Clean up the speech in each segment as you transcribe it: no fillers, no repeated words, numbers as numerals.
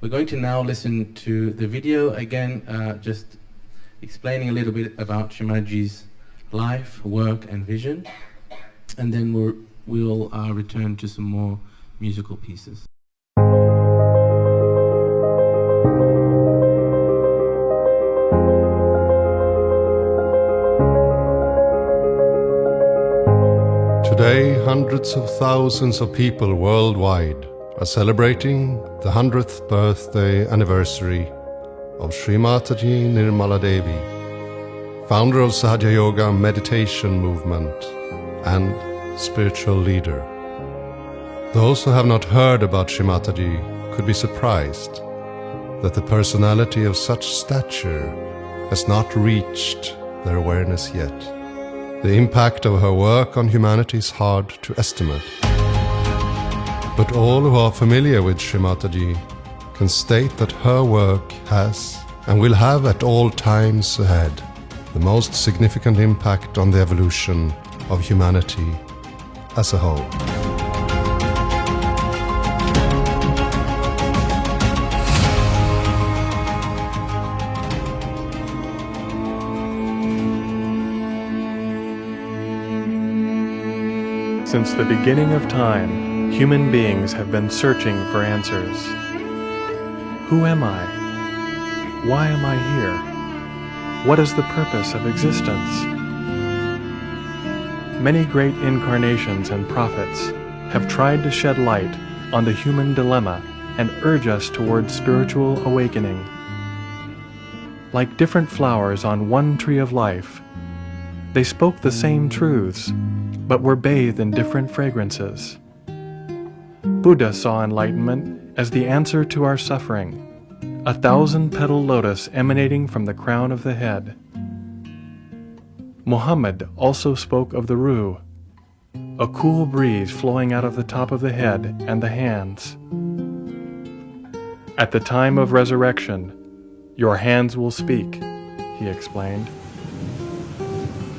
We're going to now listen to the video again, just explaining a little bit about Shri Mataji's life, work and vision, and then we'll return to some more musical pieces. Today, hundreds of thousands of people worldwide are celebrating the 100th birthday anniversary of Shri Mataji Nirmala Devi, founder of Sahaja Yoga meditation movement and spiritual leader. Those who have not heard about Shri Mataji could be surprised that the personality of such stature has not reached their awareness yet. The impact of her work on humanity is hard to estimate. But all who are familiar with Shri Mataji can state that her work has and will have at all times ahead the most significant impact on the evolution of humanity as a whole. Since the beginning of time, human beings have been searching for answers. Who am I? Why am I here? What is the purpose of existence? Many great incarnations and prophets have tried to shed light on the human dilemma and urge us towards spiritual awakening. Like different flowers on one tree of life, they spoke the same truths, but were bathed in different fragrances. Buddha saw enlightenment as the answer to our suffering, a 1,000-petal lotus emanating from the crown of the head. Muhammad also spoke of the Ruh, a cool breeze flowing out of the top of the head and the hands. At the time of resurrection, your hands will speak, he explained.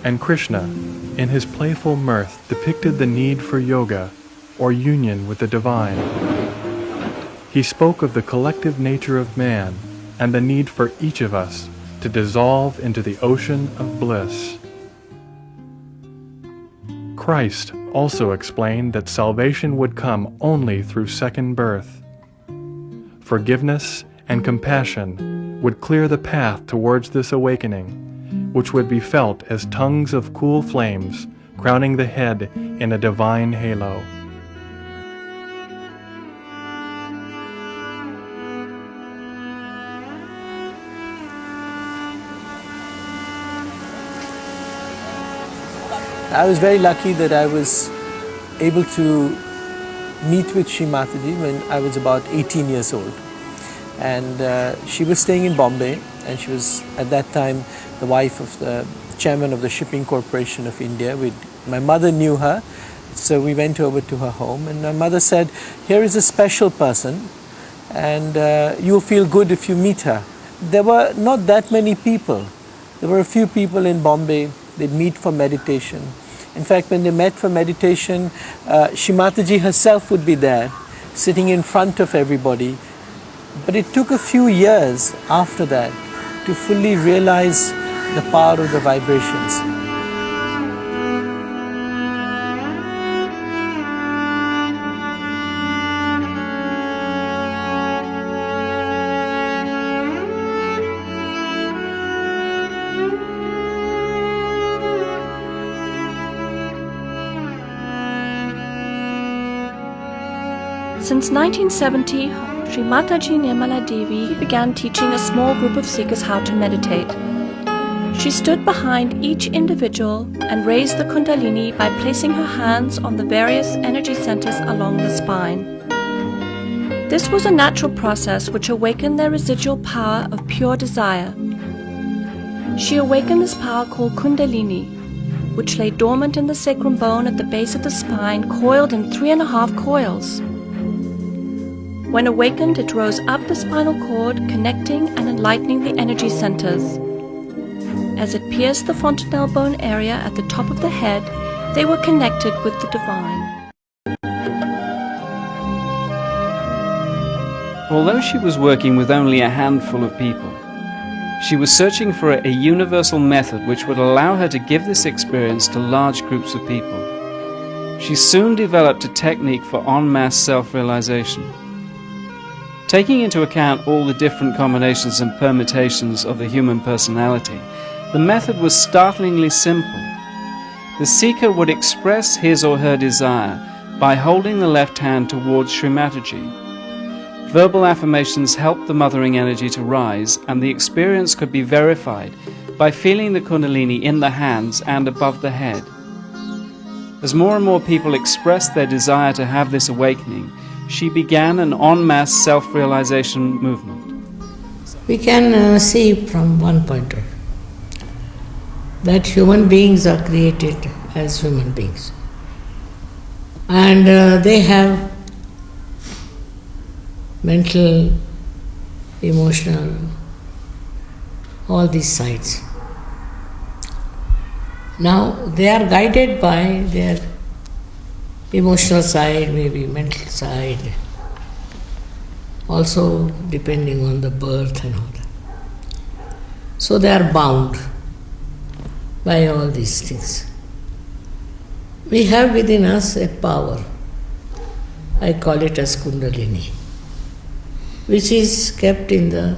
And Krishna, in his playful mirth, depicted the need for yoga, or union with the divine. He spoke of the collective nature of man and the need for each of us to dissolve into the ocean of bliss. Christ also explained that salvation would come only through second birth. Forgiveness and compassion would clear the path towards this awakening, which would be felt as tongues of cool flames crowning the head in a divine halo. I was very lucky that I was able to meet with Shri Mataji when I was about 18 years old. And she was staying in Bombay, and she was at that time the wife of the chairman of the Shipping Corporation of India. My mother knew her, so we went over to her home, and my mother said, here is a special person, and you'll feel good if you meet her. There were not that many people. There were a few people in Bombay. They'd meet for meditation. In fact, when they met for meditation, Shri Mataji herself would be there, sitting in front of everybody. But it took a few years after that to fully realize the power of the vibrations. Since 1970, Shri Mataji Nirmala Devi began teaching a small group of seekers how to meditate. She stood behind each individual and raised the Kundalini by placing her hands on the various energy centers along the spine. This was a natural process which awakened their residual power of pure desire. She awakened this power called Kundalini, which lay dormant in the sacrum bone at the base of the spine, coiled in 3.5 coils. When awakened, it rose up the spinal cord, connecting and enlightening the energy centers. As it pierced the fontanelle bone area at the top of the head, they were connected with the divine. Although she was working with only a handful of people, she was searching for a universal method which would allow her to give this experience to large groups of people. She soon developed a technique for en masse self-realization. Taking into account all the different combinations and permutations of the human personality, the method was startlingly simple. The seeker would express his or her desire by holding the left hand towards Shri Mataji. Verbal affirmations helped the mothering energy to rise, and the experience could be verified by feeling the Kundalini in the hands and above the head. As more and more people expressed their desire to have this awakening, she began an en masse self-realization movement. We can see from one point of view that human beings are created as human beings. And they have mental, emotional, all these sides. Now they are guided by their emotional side, maybe mental side, also depending on the birth and all that. So they are bound by all these things. We have within us a power, I call it as Kundalini, which is kept in the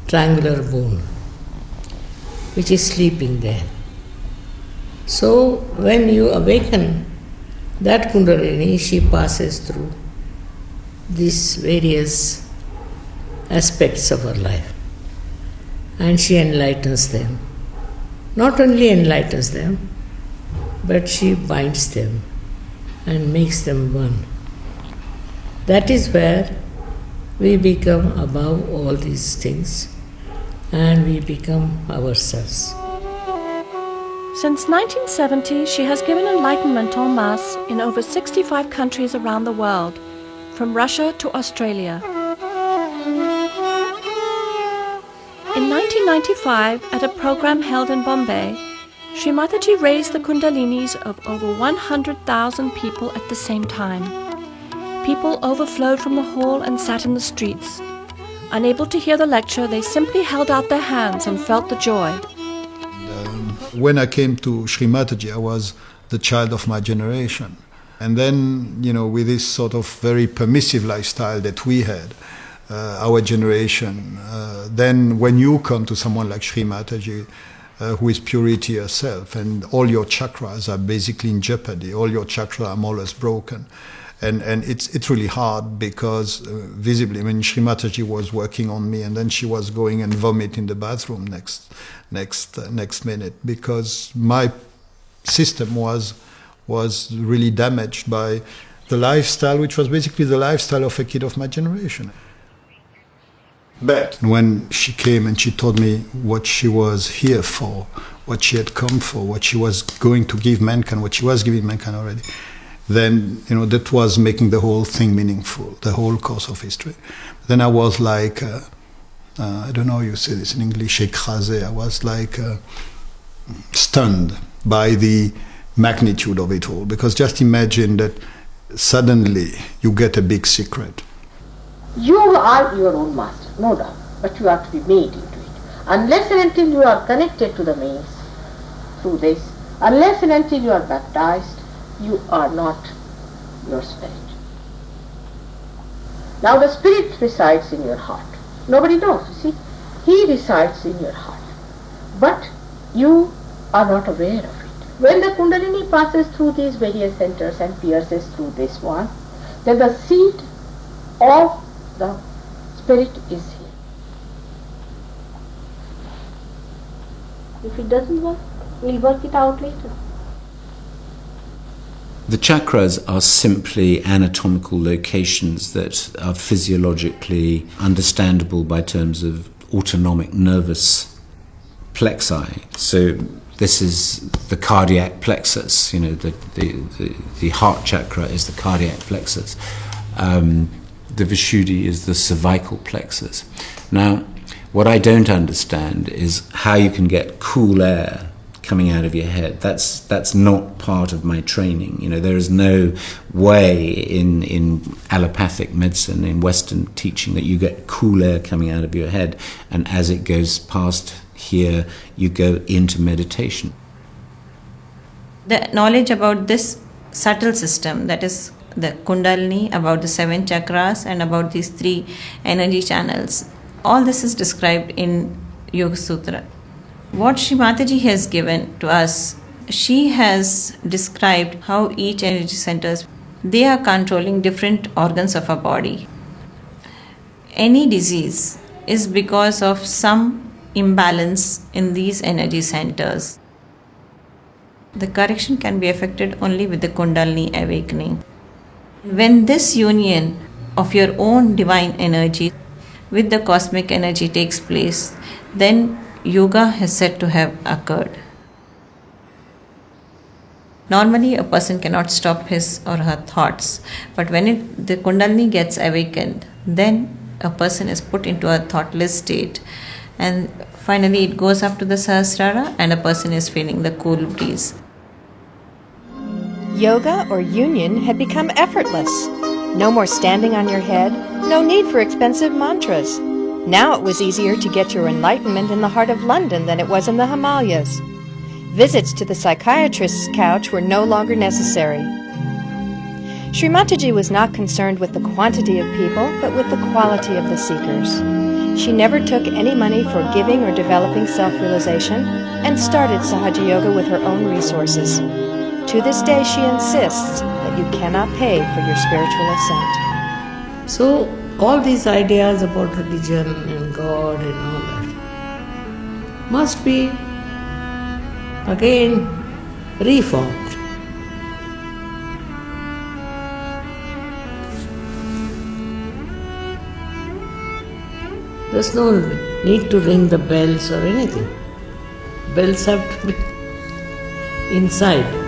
triangular bone, which is sleeping there. So when you awaken that Kundalini, she passes through these various aspects of her life and she enlightens them. Not only enlightens them, but she binds them and makes them one. That is where we become above all these things and we become ourselves. Since 1970, she has given enlightenment en masse in over 65 countries around the world, from Russia to Australia. In 1995, at a program held in Bombay, Shri Mataji raised the Kundalinis of over 100,000 people at the same time. People overflowed from the hall and sat in the streets. Unable to hear the lecture, they simply held out their hands and felt the joy. When I came to Shri Mataji, I was the child of my generation. And then, with this sort of very permissive lifestyle that we had, our generation, then when you come to someone like Shri Mataji, who is purity herself, and all your chakras are basically in jeopardy, all your chakras are more or less broken. And it's really hard because visibly, I mean, Shri Mataji was working on me, and then she was going and vomit in the bathroom next minute, because my system was really damaged by the lifestyle, which was basically the lifestyle of a kid of my generation. But when she came and she told me what she was here for, what she had come for, what she was going to give mankind, what she was giving mankind already, then, that was making the whole thing meaningful, the whole course of history. Then I was like, I don't know how you say this in English, écrasé. I was like stunned by the magnitude of it all. Because just imagine that suddenly you get a big secret. You are your own master, no doubt, but you have to be made into it. Unless and until you are connected to the means through this, unless and until you are baptized, you are not your spirit. Now the spirit resides in your heart. Nobody knows, you see. He resides in your heart. But you are not aware of it. When the Kundalini passes through these various centers and pierces through this one, then the seed of the spirit is here. If it doesn't work, we'll work it out later. The chakras are simply anatomical locations that are physiologically understandable by terms of autonomic nervous plexi. So this is the cardiac plexus, the heart chakra is the cardiac plexus. The Vishuddhi is the cervical plexus. Now, what I don't understand is how you can get cool air coming out of your head. That's not part of my training. You know, there is no way in allopathic medicine, in Western teaching, that you get cool air coming out of your head, and as it goes past here, you go into meditation. The knowledge about this subtle system, that is the Kundalini, about the 7 chakras, and about these 3 energy channels, all this is described in Yoga Sutra. What Shri Mataji has given to us, she has described how each energy centers, they are controlling different organs of our body. Any disease is because of some imbalance in these energy centers. The correction can be effected only with the Kundalini awakening. When this union of your own divine energy with the cosmic energy takes place, then yoga is said to have occurred. Normally, a person cannot stop his or her thoughts, but when the Kundalini gets awakened, then a person is put into a thoughtless state, and finally it goes up to the Sahasrara and a person is feeling the cool breeze. Yoga or union had become effortless. No more standing on your head, no need for expensive mantras. Now it was easier to get your enlightenment in the heart of London than it was in the Himalayas. Visits to the psychiatrist's couch were no longer necessary. Shri Mataji was not concerned with the quantity of people, but with the quality of the seekers. She never took any money for giving or developing self-realization, and started Sahaja Yoga with her own resources. To this day, she insists that you cannot pay for your spiritual ascent. So, all these ideas about religion and God and all that must be again reformed. There's no need to ring the bells or anything. Bells have to be inside.